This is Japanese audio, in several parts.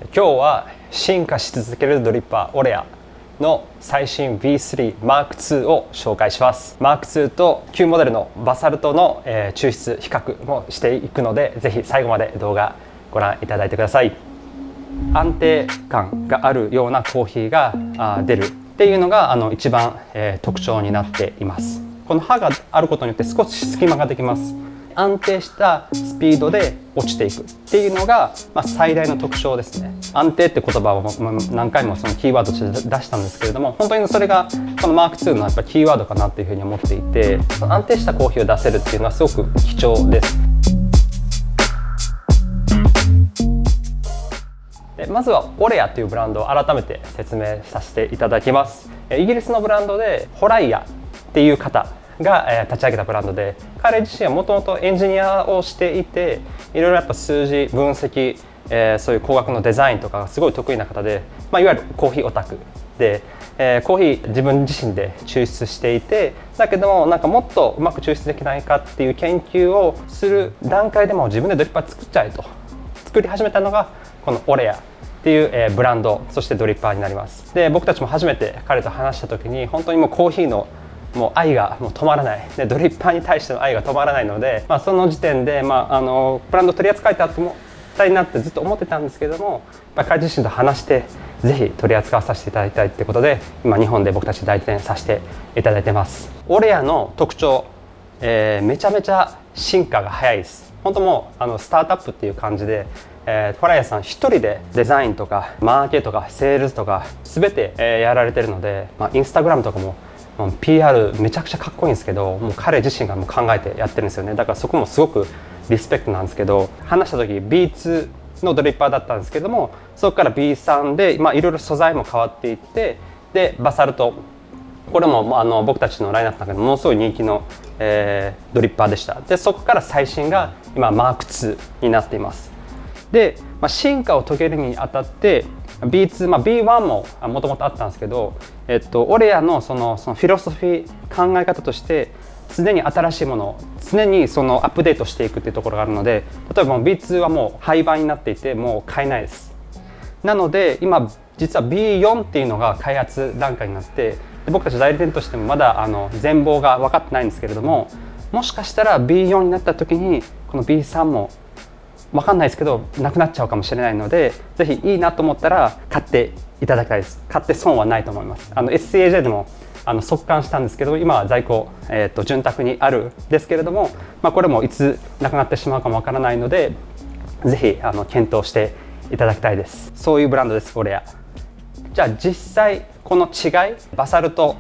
今日は進化し続けるドリッパーオレアの最新 V3 Mark II を紹介します。 Mark II と旧モデルのバサルトの抽出比較もしていくので、ぜひ最後まで動画ご覧いただいてください。安定感があるようなコーヒーが出るっていうのが一番特徴になっています。この刃があることによって少し隙間ができます。安定したスピードで落ちていくっていうのが、最大の特徴ですね。安定って言葉を何回もそのキーワードとして出したんですけれども、本当にそれがこの Mark II のやっぱキーワードかなっていうふうに思っていて、安定したコーヒーを出せるっていうのはすごく貴重です。まずはオレアというブランドを改めて説明させていただきます。イギリスのブランドでホライヤっていう方が立ち上げたブランドで、彼自身はもともとエンジニアをしていて、いろいろやっぱ数字分析、そういう工学のデザインとかがすごい得意な方で、いわゆるコーヒーオタクで、コーヒー自分自身で抽出していて、だけどももっとうまく抽出できないかっていう研究をする段階でも自分でドリッパー作っちゃえと作り始めたのがこのオレアっていうブランド、そしてドリッパーになります。で、僕たちも初めて彼と話した時に本当にもうコーヒーの愛が止まらないで、ドリッパーに対しての愛が止まらないので、その時点で、ブランド取り扱いたいなってずっと思ってたんですけども、彼自身と話してぜひ取り扱わさせていただきたいってことで、今日本で僕たち代理店させていただいてます。オレアの特徴、めちゃめちゃ進化が早いです。本当もうスタートアップっていう感じで、ホライヤさん一人でデザインとかマーケとかセールスとか全てやられてるので、インスタグラムとかもPR めちゃくちゃかっこいいんですけど、もう彼自身が考えてやってるんですよね。だからそこもすごくリスペクトなんですけど、話した時 B2 のドリッパーだったんですけども、そこから B3 でいろいろ素材も変わっていって、でバサルト、これも僕たちのラインナップの中でものすごい人気の、ドリッパーでした。でそこから最新が今 Mark II になっています。で、進化を遂げるにあたって B2、B1 ももともとあったんですけど、オレアのそのフィロソフィー、考え方として常に新しいものを常にアップデートしていくっていうところがあるので、例えば B2 はもう廃盤になっていてもう買えないです。なので今実は B4 っていうのが開発段階になって、僕たち代理店としてもまだ全貌が分かってないんですけれども、もしかしたら B4 になった時にこの B3 も分かんないですけどなくなっちゃうかもしれないので、ぜひいいなと思ったら買っていただきたいです。買って損はないと思います。SCAJ でも速乾したんですけど、今は在庫、潤沢にあるんですけれども、これもいつなくなってしまうかもわからないので、ぜひ検討していただきたいです。そういうブランドです、オレア。じゃあ実際この違い、バサルト、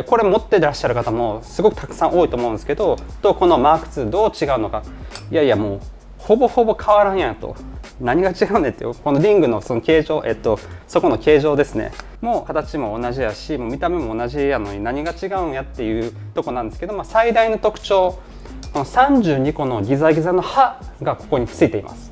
これ持っていらっしゃる方もすごくたくさん多いと思うんですけど、とこの Mark II どう違うのか。いやいや、もうほぼほぼ変わらんやんと、何が違うねって、このリングのその形状、そこの形状ですね、もう形も同じやし、もう見た目も同じやのに何が違うんやっていうとこなんですけど、最大の特徴、この32個のギザギザの刃がここについています。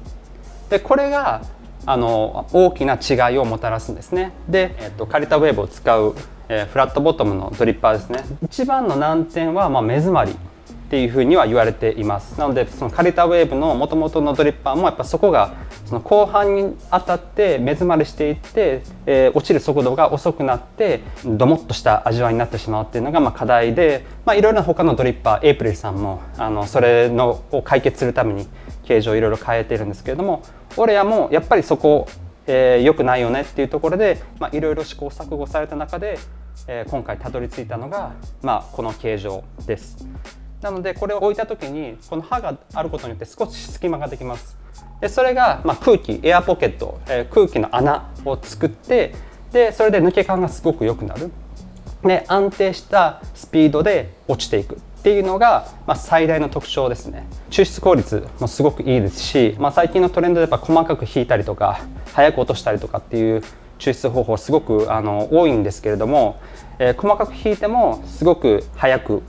でこれが大きな違いをもたらすんですね。で、カリタウェーブを使う、フラットボトムのドリッパーですね。一番の難点は目詰まりっていうふうには言われています。なのでそのカリタウェーブの元々のドリッパーもやっぱそこがその後半にあたって目詰まりしていって、落ちる速度が遅くなってドモッとした味わいになってしまうっていうのが課題で、いろいろな他のドリッパー、エイプリルさんもそれのを解決するために形状をいろいろ変えているんですけれども、オレアもやっぱりそこ良くないよねっていうところでいろいろ試行錯誤された中で、今回たどり着いたのがこの形状です。なのでこれを置いた時にこの刃があることによって少し隙間ができます。でそれが空気、エアポケット、空気の穴を作って、でそれで抜け感がすごく良くなる。で安定したスピードで落ちていくっていうのが、最大の特徴ですね。抽出効率もすごくいいですし、最近のトレンドでやっぱ細かく引いたりとか早く落としたりとかっていう抽出方法すごく多いんですけれども、細かく引いてもすごく早く、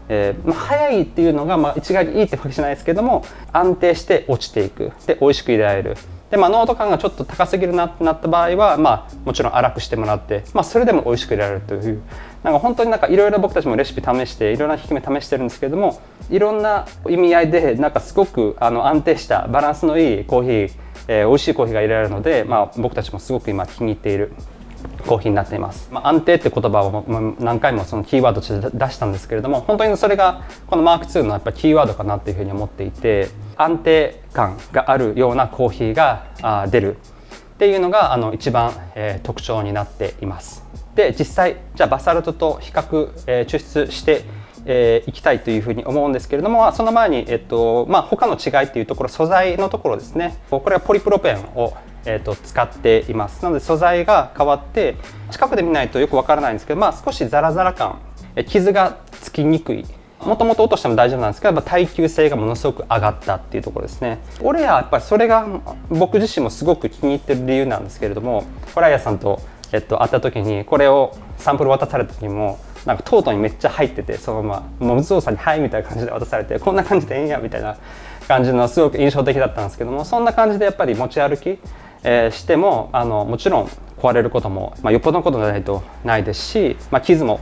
早いっていうのが一概にいいってわけじゃないですけども、安定して落ちていく、で美味しく入れられる。で濃度感がちょっと高すぎるなってなった場合は、もちろん粗くしてもらって、それでも美味しく入れられるという、本当にいろいろ僕たちもレシピ試していろんな効き目試してるんですけども、いろんな意味合いですごく安定したバランスのいいコーヒー美味しいコーヒーが入れられるので、僕たちもすごく今気に入っているコーヒーになっています。安定って言葉を何回もそのキーワードとして出したんですけれども、本当にそれがこのマーク2のやっぱキーワードかなっていうふうに思っていて、安定感があるようなコーヒーが出るっていうのが一番特徴になっています。で、実際じゃあバサルトと比較抽出していきたいというふうに思うんですけれども、その前に他の違いっていうところ、素材のところですね。これはポリプロペンを使っています。なので素材が変わって近くで見ないとよくわからないんですけど、少しザラザラ感、傷がつきにくい、もともと落としても大丈夫なんですけど、耐久性がものすごく上がったっていうところですね。オレアやっぱりそれが僕自身もすごく気に入ってる理由なんですけれども、オレアさんと会った時にこれをサンプル渡された時にもなんかトートにめっちゃ入ってて、そのまま無造作に「はい」みたいな感じで渡されて、こんな感じでええんやみたいな感じのすごく印象的だったんですけども、そんな感じでやっぱり持ち歩きしてももちろん壊れることも、よっぽどのことじゃないとないですし、傷も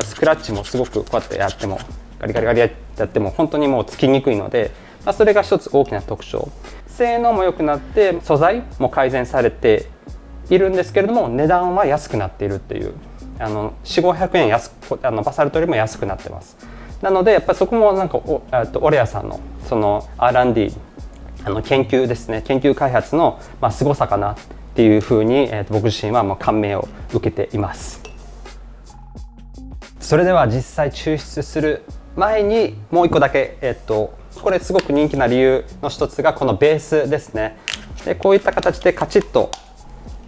スクラッチもすごくこうやってやってもガリガリガリやっても本当にもうつきにくいので、それが一つ大きな特徴。性能も良くなって素材も改善されているんですけれども、値段は安くなっているっていう、400〜500円バサルトよりも安くなってます。なのでやっぱりそこもなんかオレアさんのその R&D 研究ですね、研究開発の凄さかなっていうふうに、僕自身はもう感銘を受けています。それでは実際抽出する前にもう一個だけ、これすごく人気な理由の一つがこのベースですね。でこういった形でカチッと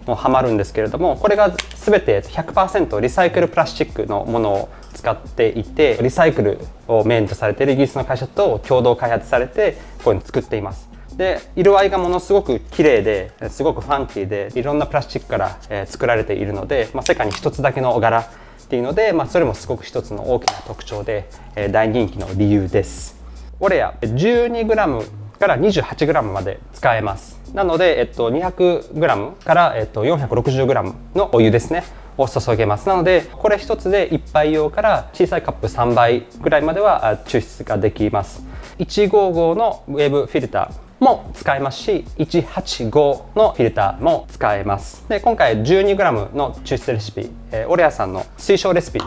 はまるんですけれども、これが全て 100% リサイクルプラスチックのものを使っていて、リサイクルをメインとされているイギリスの会社と共同開発されてこういうのを作っています。で色合いがものすごく綺麗ですごくファンキーで、いろんなプラスチックから作られているので、世界に一つだけの柄っていうので、それもすごく一つの大きな特徴で大人気の理由です。オレア 12g から 28g まで使えます。なので、200g から、460g のお湯ですねを注げます。なのでこれ一つで1杯用から小さいカップ3杯ぐらいまでは抽出ができます。155のウェーブフィルターも使えますし、185のフィルターも使えます。で今回 12g の抽出レシピ、オレアさんの推奨レシピ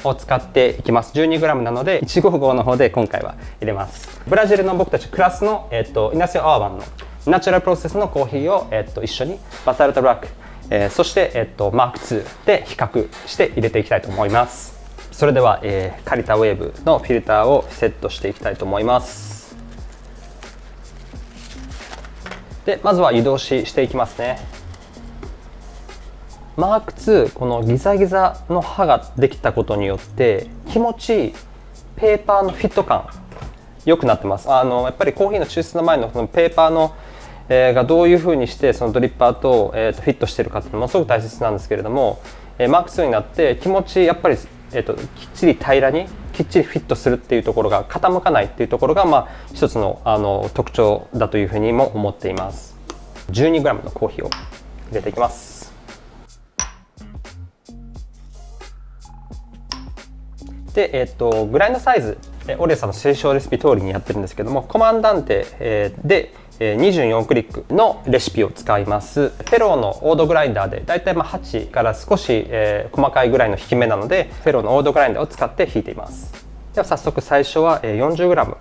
を使っていきます。 12g なので155の方で今回は入れます。ブラジルの僕たちクラスの、イナシオ・アーバンのナチュラルプロセスのコーヒーを、一緒にバサルトブラック、そして、マーク2で比較して入れていきたいと思います。それでは、カリタウェーブのフィルターをセットしていきたいと思います。でまずは湯通ししていきますね。マーク2、このギザギザの刃ができたことによって気持ちいいペーパーのフィット感良くなってます。やっぱりコーヒーの抽出の前のそのペーパーの、がどういう風にしてそのドリッパーと、フィットしてるかっていうのもすごく大切なんですけれども、マーク2になって気持ちやっぱり、きっちり平らにきっちりフィットするっていうところが、傾かないっていうところが、一つの、特徴だというふうにも思っています。12g のコーヒーを入れていきます。で、グラインドサイズ、オレさんの推奨レシピ通りにやってるんですけども、コマンダンテ、で24クリックのレシピを使います。フェローのオードグラインダーでだいたい8から少し、細かいぐらいの引き目なので、フェローのオードグラインダーを使って引いています。では早速最初は 40g、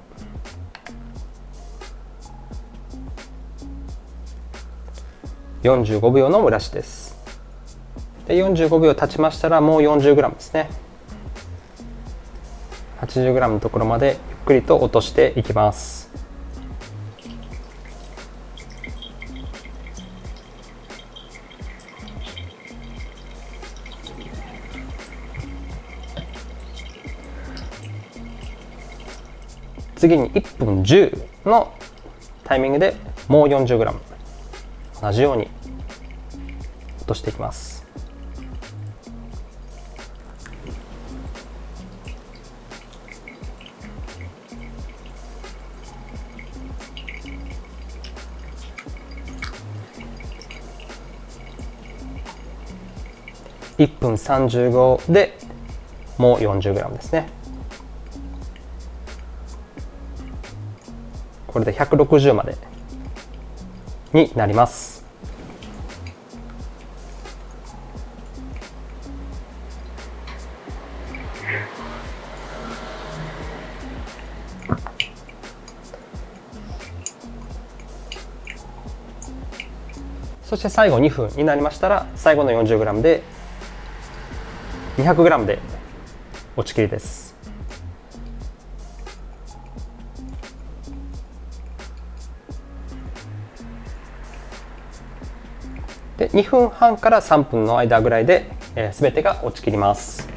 45秒の蒸らしです。で45秒経ちましたらもう 40g ですね。80g のところまでゆっくりと落としていきます。次に1分10のタイミングでもう 40g 同じように落としていきます。1分35でもう 40g ですね。これで160までになります。そして最後2分になりましたら、最後の 40g で 200g で落ちきりです。で2分半から3分の間ぐらいで、全てが落ちきります。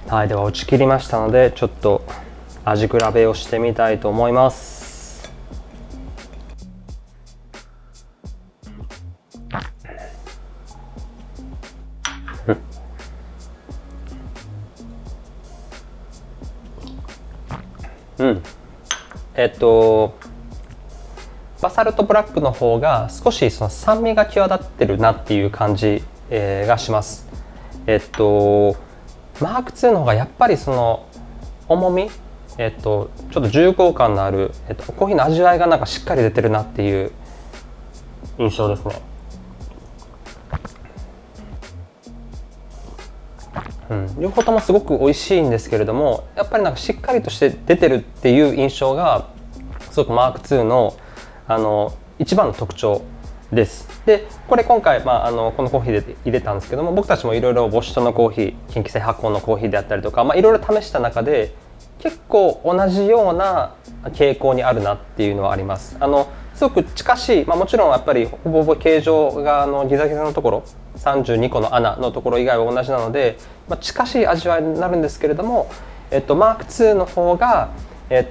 はい、では落ちきりましたので、ちょっと味比べをしてみたいと思います。バサルトブラックの方が少しその酸味が際立ってるなっていう感じ、がします。マーク2の方がやっぱりその重み、ちょっと重厚感のある、コーヒーの味わいがなんかしっかり出てるなっていう印象ですね。両方ともすごく美味しいんですけれども、やっぱりなんかしっかりとして出てるっていう印象がすごくマーク2の一番の特徴です。でこれ今回、このコーヒーで入れたんですけども、僕たちもいろいろボシュトのコーヒー、近畿性発酵のコーヒーであったりとか、いろいろ試した中で結構同じような傾向にあるなっていうのはあります。すごく近しい、もちろんやっぱりほぼほぼ形状がギザギザのところ、32個の穴のところ以外は同じなので、近しい味わいになるんですけれども、マーク2の方が、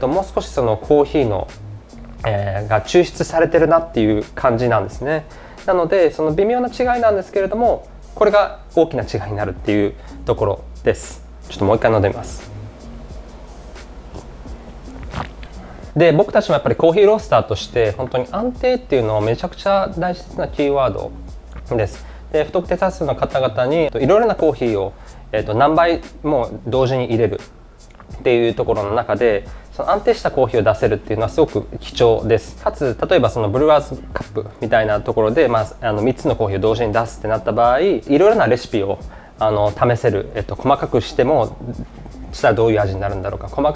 もう少しそのコーヒーのが抽出されてるなっていう感じなんですね。なのでその微妙な違いなんですけれども、これが大きな違いになるっていうところです。ちょっともう一回飲んでみます。で僕たちもやっぱりコーヒーロースターとして本当に安定っていうのはめちゃくちゃ大切なキーワードです。で不特定多数の方々にいろいろなコーヒーを、何杯も同時に入れるっていうところの中で、その安定したコーヒーを出せるっていうのはすごく貴重です。かつ例えばそのブルワーズカップみたいなところで、3つのコーヒーを同時に出すってなった場合、いろいろなレシピを試せる、細かくしてもしたらどういう味になるんだろうか、もう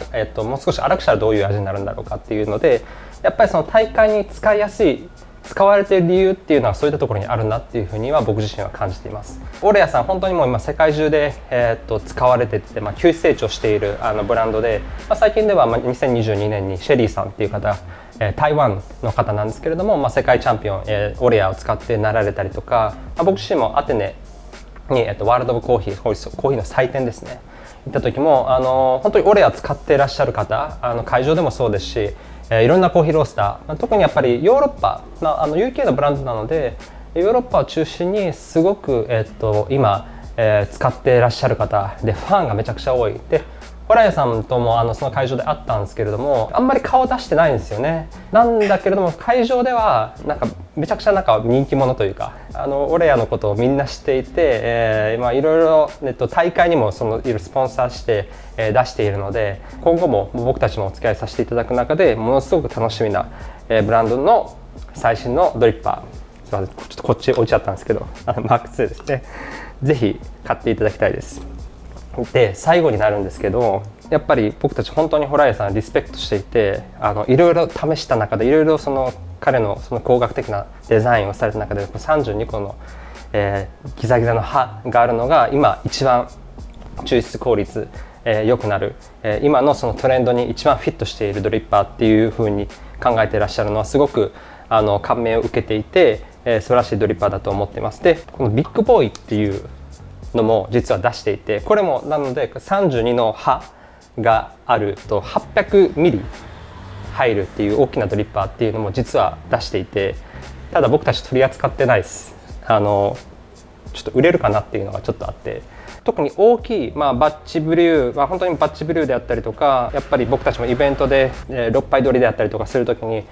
少し粗くしたらどういう味になるんだろうかっていうので、やっぱりその大会に使いやすい、使われている理由っていうのはそういったところにあるなっていうふうには僕自身は感じています。オレアさん本当にもう今世界中で、使われてて、急成長しているブランドで、最近では2022年にシェリーさんっていう方、台湾の方なんですけれども、世界チャンピオン、オレアを使ってなられたりとか、僕自身もアテネに、ワールドオブコーヒー、コーヒーの祭典ですね、行った時も本当にオレア使っていらっしゃる方、会場でもそうですし、いろんなコーヒーロースター、特にやっぱりヨーロッパ、UK のブランドなのでヨーロッパを中心にすごく、今、使っていらっしゃる方でファンがめちゃくちゃ多い。でホライヤさんともその会場で会ったんですけれども、あんまり顔出してないんですよね。なんだけれども会場ではなんかめちゃくちゃなんか人気者というか、オレアのことをみんな知っていて、いろいろ、大会にもそのいるスポンサーして、出しているので、今後も僕たちもお付き合いさせていただく中でものすごく楽しみな、ブランドの最新のドリッパー、すみません、ちょっとこっち置いちゃったんですけど、マーク2ですね。ぜひ買っていただきたいです。で最後になるんですけど、やっぱり僕たち本当にホライヤさんリスペクトしていて、いろいろ試した中でいろいろその彼のその工学的なデザインをされた中で32個の、ギザギザの刃があるのが今一番抽出効率、良くなる、今のそのトレンドに一番フィットしているドリッパーっていう風に考えていらっしゃるのはすごく感銘を受けていて、素晴らしいドリッパーだと思っています。でこのビッグボーイっていうのも実は出していて、これもなので32の刃があると800ミリ入るっていう大きなドリッパーっていうのも実は出していて、ただ僕たち取り扱ってないです。ちょっと売れるかなっていうのがちょっとあって、特に大きい、バッチブリュー、本当にバッチブリューであったりとか、やっぱり僕たちもイベントで、6杯取りであったりとかするときに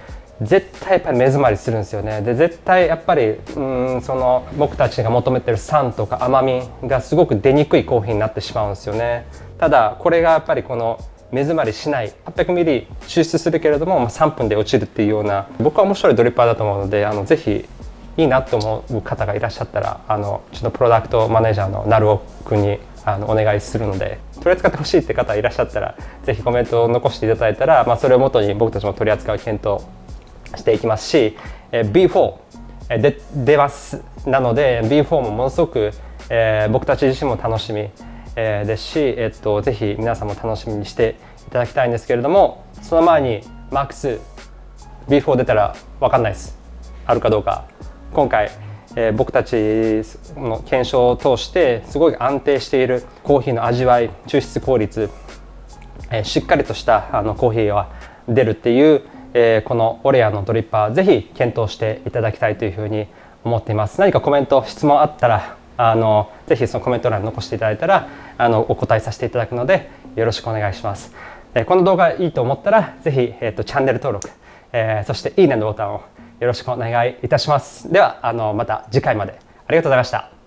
絶対やっぱり目詰まりするんですよね。で絶対やっぱりその僕たちが求めてる酸とか甘みがすごく出にくいコーヒーになってしまうんですよね。ただこれがやっぱりこの目詰まりしない 800ml 抽出するけれども、3分で落ちるっていうような、僕は面白いドリッパーだと思うので、ぜひいいなと思う方がいらっしゃったらちょっとプロダクトマネージャーの成尾君にお願いするので、取り扱ってほしいって方いらっしゃったらぜひコメントを残していただいたら、それをもとに僕たちも取り扱う検討していきますし、B4 出ますなので B4 もものすごく、僕たち自身も楽しみ、ですし、ぜひ皆さんも楽しみにしていただきたいんですけれども、その前に MAX B4 出たら分かんないです、あるかどうか。今回、僕たちの検証を通してすごい安定しているコーヒーの味わい、抽出効率、しっかりとしたコーヒーが出るっていう、このオレアのドリッパー、ぜひ検討していただきたいというふうに思っています。何かコメント質問あったらぜひそのコメント欄に残していただいたらお答えさせていただくのでよろしくお願いします。この動画いいと思ったらぜひ、チャンネル登録、そしていいねのボタンをよろしくお願いいたします。ではまた次回までありがとうございました。